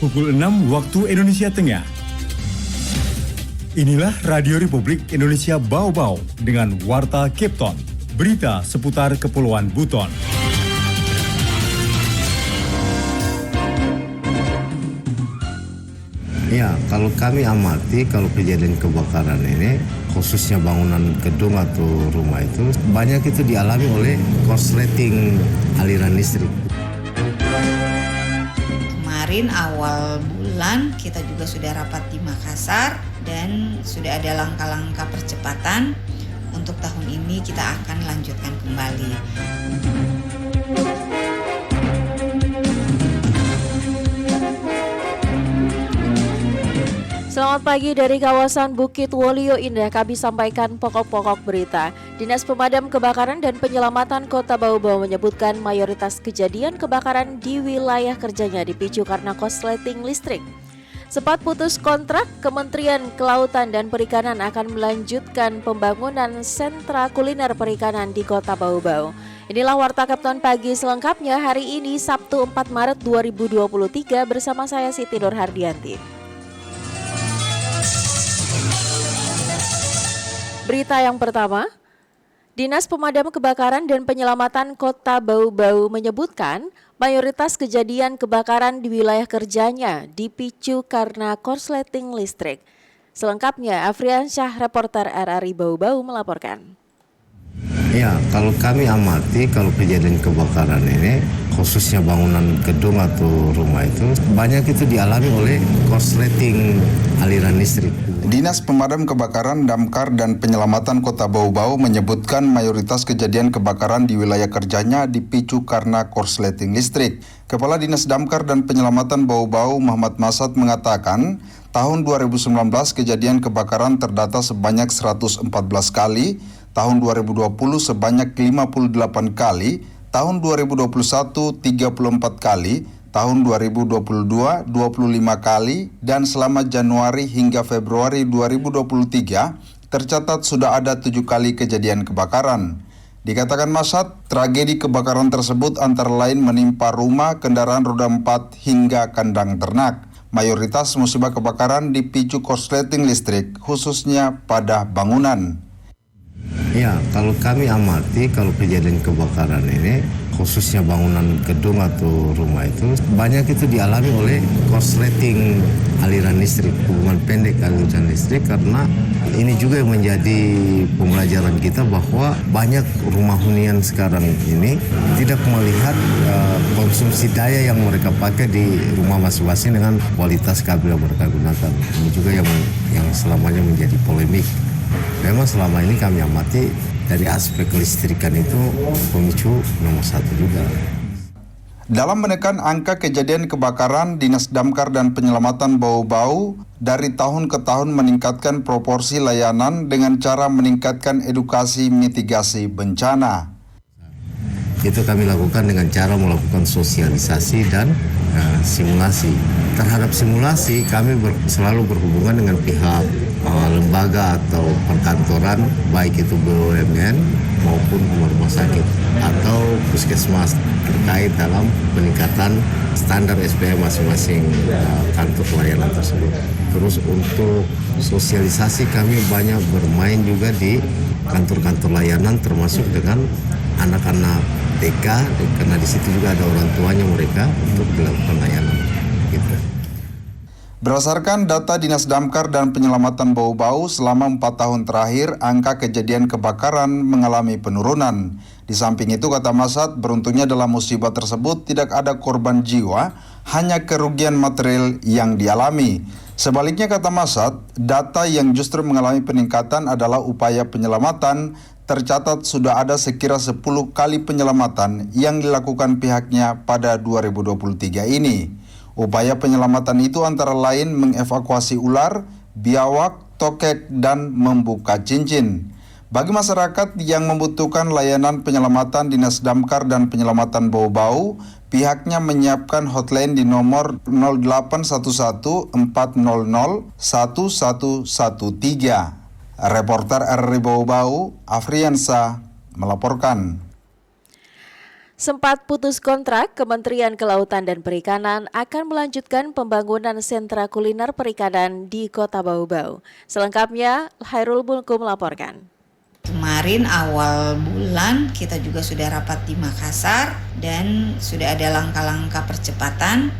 pukul 6 waktu Indonesia Tengah. Inilah Radio Republik Indonesia Bau-Bau dengan Warta Cape Town, berita seputar Kepulauan Buton. Ya, kalau kami amati, kalau kejadian kebakaran ini, khususnya bangunan gedung atau rumah itu, banyak itu dialami oleh korsleting aliran listrik. Kemarin awal bulan kita juga sudah rapat di Makassar dan sudah ada langkah-langkah percepatan. Untuk tahun ini kita akan lanjutkan kembali. Selamat pagi dari kawasan Bukit Wolio Indah, kami sampaikan pokok-pokok berita. Dinas Pemadam Kebakaran dan Penyelamatan Kota Bau-Bau menyebutkan mayoritas kejadian kebakaran di wilayah kerjanya dipicu karena korsleting listrik. Sempat putus kontrak, Kementerian Kelautan dan Perikanan akan melanjutkan pembangunan sentra kuliner perikanan di Kota Bau-Bau. Inilah Warta Cape Town pagi selengkapnya hari ini Sabtu 4 Maret 2023 bersama saya Siti Nur Hardianti. Berita yang pertama, Dinas Pemadam Kebakaran dan Penyelamatan Kota Bau-Bau menyebutkan mayoritas kejadian kebakaran di wilayah kerjanya dipicu karena korsleting listrik. Selengkapnya, Afriansyah, reporter RRI Bau-Bau melaporkan. Ya, kalau kami amati, kalau kejadian kebakaran ini, khususnya bangunan gedung atau rumah itu, banyak itu dialami oleh korsleting aliran listrik. Dinas Pemadam Kebakaran, Damkar, dan Penyelamatan Kota Bau-Bau menyebutkan mayoritas kejadian kebakaran di wilayah kerjanya dipicu karena korsleting listrik. Kepala Dinas Damkar dan Penyelamatan Bau-Bau, Muhammad Masad, mengatakan tahun 2019 kejadian kebakaran terdata sebanyak 114 kali, tahun 2020 sebanyak 58 kali, tahun 2021 34 kali, tahun 2022 25 kali, dan selama Januari hingga Februari 2023 tercatat sudah ada 7 kali kejadian kebakaran. Dikatakan Masad, tragedi kebakaran tersebut antara lain menimpa rumah, kendaraan roda 4 hingga kandang ternak. Mayoritas musibah kebakaran dipicu korsleting listrik, khususnya pada bangunan. Ya, kalau kami amati, kalau kejadian kebakaran ini, khususnya bangunan gedung atau rumah itu, banyak itu dialami oleh korsleting aliran listrik, hubungan pendek aliran listrik, karena ini juga yang menjadi pembelajaran kita bahwa banyak rumah hunian sekarang ini tidak melihat konsumsi daya yang mereka pakai di rumah masing-masing dengan kualitas kabel yang mereka gunakan. Ini juga yang selamanya menjadi polemik. Memang selama ini kami amati dari aspek kelistrikan itu pemicu nomor 1 juga. Dalam menekan angka kejadian kebakaran, Dinas Damkar dan Penyelamatan Bau-Bau dari tahun ke tahun meningkatkan proporsi layanan dengan cara meningkatkan edukasi mitigasi bencana. Itu kami lakukan dengan cara melakukan sosialisasi dan simulasi. Terhadap simulasi, kami selalu berhubungan dengan pihak lembaga atau perkantoran, baik itu BUMN maupun rumah sakit atau puskesmas terkait dalam peningkatan standar SPM masing-masing kantor pelayanan tersebut. Terus untuk sosialisasi kami banyak bermain juga di kantor-kantor layanan termasuk dengan anak-anak TK, karena di situ juga ada orang tuanya mereka untuk dilakukan layanan. Gitu. Berdasarkan data Dinas Damkar dan Penyelamatan Bau-Bau, selama 4 tahun terakhir, angka kejadian kebakaran mengalami penurunan. Di samping itu, kata Masad, beruntungnya dalam musibah tersebut tidak ada korban jiwa, hanya kerugian material yang dialami. Sebaliknya, kata Masad, data yang justru mengalami peningkatan adalah upaya penyelamatan. Tercatat sudah ada sekira 10 kali penyelamatan yang dilakukan pihaknya pada 2023 ini. Upaya penyelamatan itu antara lain mengevakuasi ular, biawak, tokek, dan membuka cincin. Bagi masyarakat yang membutuhkan layanan penyelamatan, Dinas Damkar dan Penyelamatan Bau-Bau, pihaknya menyiapkan hotline di nomor 0811 400 1113. Reporter RRI Bau-Bau, Afriansyah, melaporkan. Sempat putus kontrak, Kementerian Kelautan dan Perikanan akan melanjutkan pembangunan sentra kuliner perikanan di Kota Bau-Bau. Selengkapnya, Hairul Mulku melaporkan. Kemarin awal bulan kita juga sudah rapat di Makassar dan sudah ada langkah-langkah percepatan.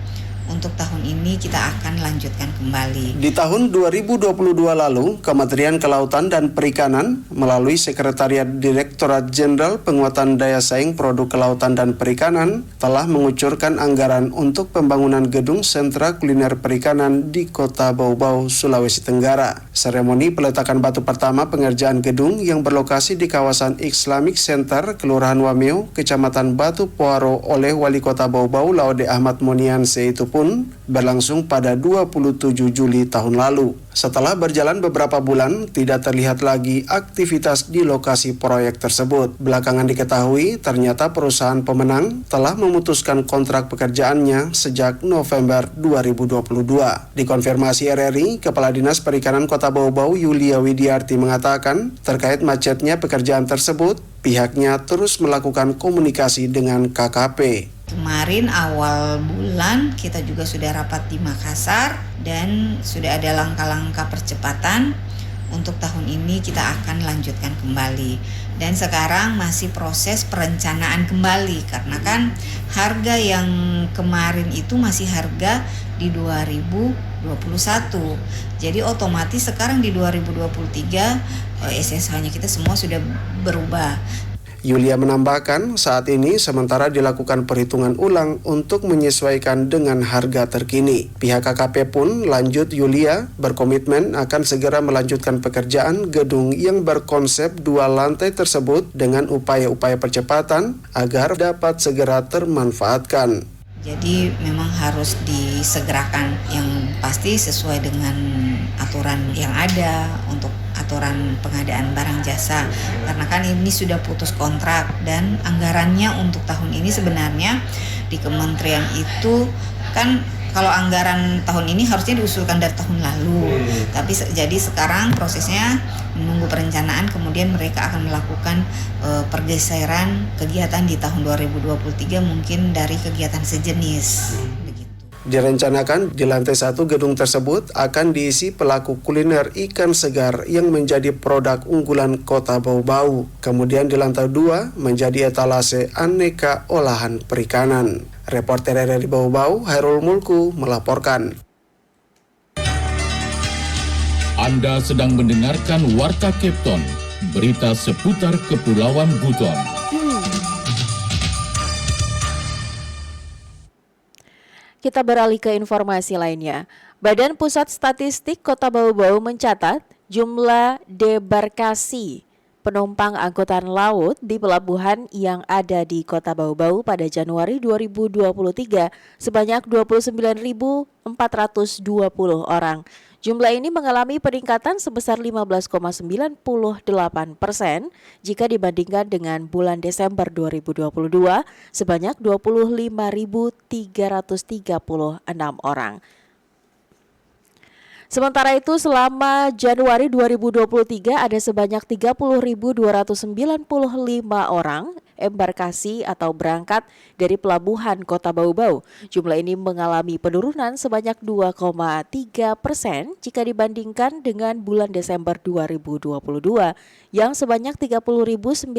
Untuk tahun ini kita akan lanjutkan kembali. Di tahun 2022 lalu, Kementerian Kelautan dan Perikanan melalui Sekretariat Direktorat Jenderal Penguatan Daya Saing Produk Kelautan dan Perikanan telah mengucurkan anggaran untuk pembangunan gedung sentra kuliner perikanan di Kota Bau-Bau, Sulawesi Tenggara. Seremoni peletakan batu pertama pengerjaan gedung yang berlokasi di kawasan Islamic Center, Kelurahan Wameo, Kecamatan Batu Poaro oleh Wali Kota Bau-Bau Laude Ahmad Monianse itu pun berlangsung pada 27 Juli tahun lalu. Setelah berjalan beberapa bulan, tidak terlihat lagi aktivitas di lokasi proyek tersebut. Belakangan diketahui, ternyata perusahaan pemenang telah memutuskan kontrak pekerjaannya sejak November 2022. Dikonfirmasi RRI, Kepala Dinas Perikanan Kota Bau-Bau Yulia Widiarti mengatakan, terkait macetnya pekerjaan tersebut, pihaknya terus melakukan komunikasi dengan KKP. Kemarin awal bulan kita juga sudah rapat di Makassar dan sudah ada langkah-langkah percepatan. Untuk tahun ini kita akan lanjutkan kembali. Dan sekarang masih proses perencanaan kembali karena kan harga yang kemarin itu masih harga di 2021. Jadi otomatis sekarang di 2023 SSH-nya kita semua sudah berubah. Yulia menambahkan, saat ini sementara dilakukan perhitungan ulang untuk menyesuaikan dengan harga terkini. Pihak KKP pun, lanjut Yulia, berkomitmen akan segera melanjutkan pekerjaan gedung yang berkonsep 2 lantai tersebut dengan upaya-upaya percepatan agar dapat segera termanfaatkan. Jadi memang harus disegerakan yang pasti sesuai dengan aturan yang ada untuk aturan pengadaan barang jasa. Karena kan ini sudah putus kontrak dan anggarannya untuk tahun ini sebenarnya di kementerian itu kan kalau anggaran tahun ini harusnya diusulkan dari tahun lalu. Tapi jadi sekarang prosesnya menunggu perencanaan, kemudian mereka akan melakukan pergeseran kegiatan di tahun 2023 mungkin dari kegiatan sejenis. Direncanakan di lantai 1 gedung tersebut akan diisi pelaku kuliner ikan segar yang menjadi produk unggulan Kota Bau-Bau. Kemudian di lantai 2 menjadi etalase aneka olahan perikanan. Reporter RRI Bau-Bau, Hairul Mulku melaporkan. Anda sedang mendengarkan Warta Kepton, berita seputar Kepulauan Buton. Kita beralih ke informasi lainnya. Badan Pusat Statistik Kota Bau-Bau mencatat jumlah debarkasi penumpang angkutan laut di pelabuhan yang ada di Kota Bau-Bau pada Januari 2023 sebanyak 29.420 orang. Jumlah ini mengalami peningkatan sebesar 15,98% jika dibandingkan dengan bulan Desember 2022 sebanyak 25.336 orang. Sementara itu selama Januari 2023 ada sebanyak 30.295 orang embarkasi atau berangkat dari pelabuhan Kota Bau-Bau. Jumlah ini mengalami penurunan sebanyak 2,3% jika dibandingkan dengan bulan Desember 2022 yang sebanyak 30.924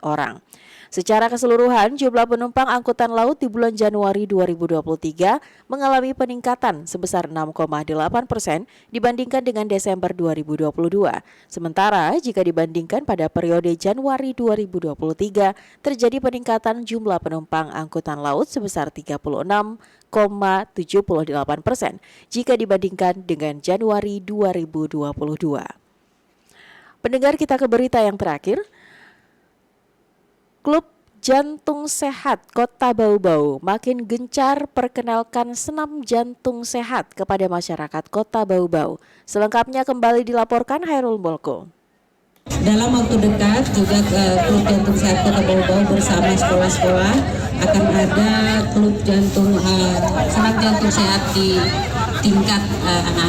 orang. Secara keseluruhan, jumlah penumpang angkutan laut di bulan Januari 2023 mengalami peningkatan sebesar 6,8% dibandingkan dengan Desember 2022. Sementara, jika dibandingkan pada periode Januari 2023, terjadi peningkatan jumlah penumpang angkutan laut sebesar 36,78% jika dibandingkan dengan Januari 2022. Pendengar, kita ke berita yang terakhir. Klub Jantung Sehat Kota Bau-Bau makin gencar perkenalkan senam jantung sehat kepada masyarakat Kota Bau-Bau. Selengkapnya kembali dilaporkan Hairul Mulku. Dalam waktu dekat juga Klub Jantung Sehat Kota Bau-Bau bersama sekolah-sekolah akan ada klub jantung senam jantung sehat di tingkat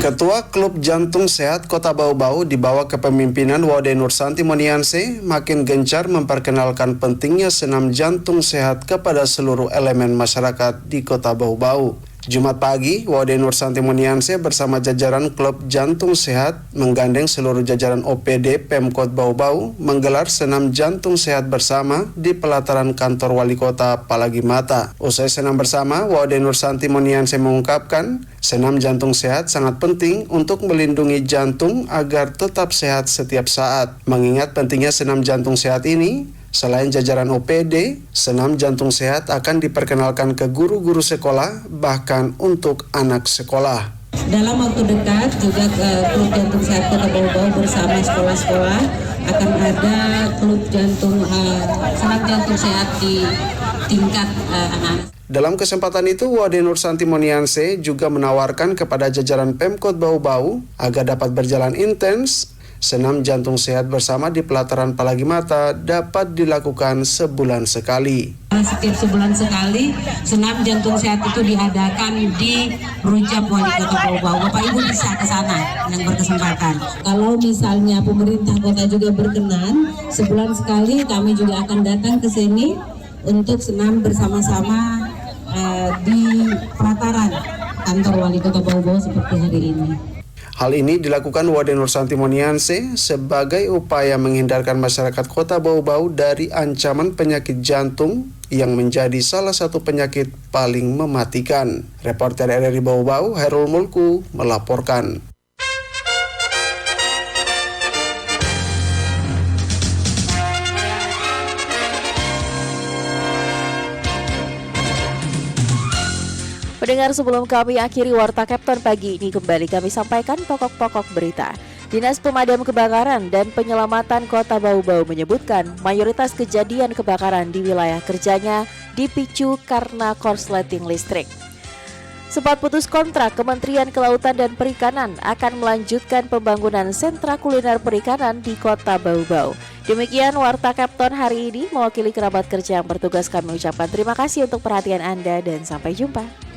Ketua Klub Jantung Sehat Kota Bau-Bau di bawah kepemimpinan Wade Nursanti Monianse makin gencar memperkenalkan pentingnya senam jantung sehat kepada seluruh elemen masyarakat di Kota Bau-Bau. Jumat pagi, Wade Nursanti Monianse bersama jajaran Klub Jantung Sehat menggandeng seluruh jajaran OPD Pemkot Bau-Bau menggelar senam jantung sehat bersama di pelataran kantor Wali Kota Palagi Mata. Usai senam bersama, Wade Nursanti Monianse mengungkapkan, senam jantung sehat sangat penting untuk melindungi jantung agar tetap sehat setiap saat. Mengingat pentingnya senam jantung sehat ini, selain jajaran OPD, senam jantung sehat akan diperkenalkan ke guru-guru sekolah, bahkan untuk anak sekolah. dalam waktu dekat juga klub jantung sehat Kota Bau-Bau bersama sekolah-sekolah akan ada klub jantung senam jantung sehat di tingkat anak. Dalam kesempatan itu, Wade Nursanti Monianse juga menawarkan kepada jajaran Pemkot Bau-Bau agar dapat berjalan intens. Senam jantung sehat bersama di pelataran Palagi Mata dapat dilakukan sebulan sekali. Setiap sebulan sekali, senam jantung sehat itu diadakan di Rujak Wali Kota Bau-Bau. Bapak Ibu bisa ke sana yang berkesempatan. Kalau misalnya pemerintah kota juga berkenan, sebulan sekali kami juga akan datang ke sini untuk senam bersama-sama di pelataran kantor Wali Kota Bau-Bau seperti hari ini. Hal ini dilakukan Wade Nursanti Monianse sebagai upaya menghindarkan masyarakat Kota Bau-Bau dari ancaman penyakit jantung yang menjadi salah satu penyakit paling mematikan. Reporter RRI Bau-Bau, Hairul Mulku, melaporkan. Pendengar, sebelum kami akhiri Warta Kapten pagi ini, kembali kami sampaikan pokok-pokok berita. Dinas Pemadam Kebakaran dan Penyelamatan Kota Bau-Bau menyebutkan mayoritas kejadian kebakaran di wilayah kerjanya dipicu karena korsleting listrik. Sempat putus kontrak, Kementerian Kelautan dan Perikanan akan melanjutkan pembangunan sentra kuliner perikanan di Kota Bau-Bau. Demikian Warta Kapten hari ini, mewakili kerabat kerja yang bertugas kami ucapkan terima kasih untuk perhatian Anda dan sampai jumpa.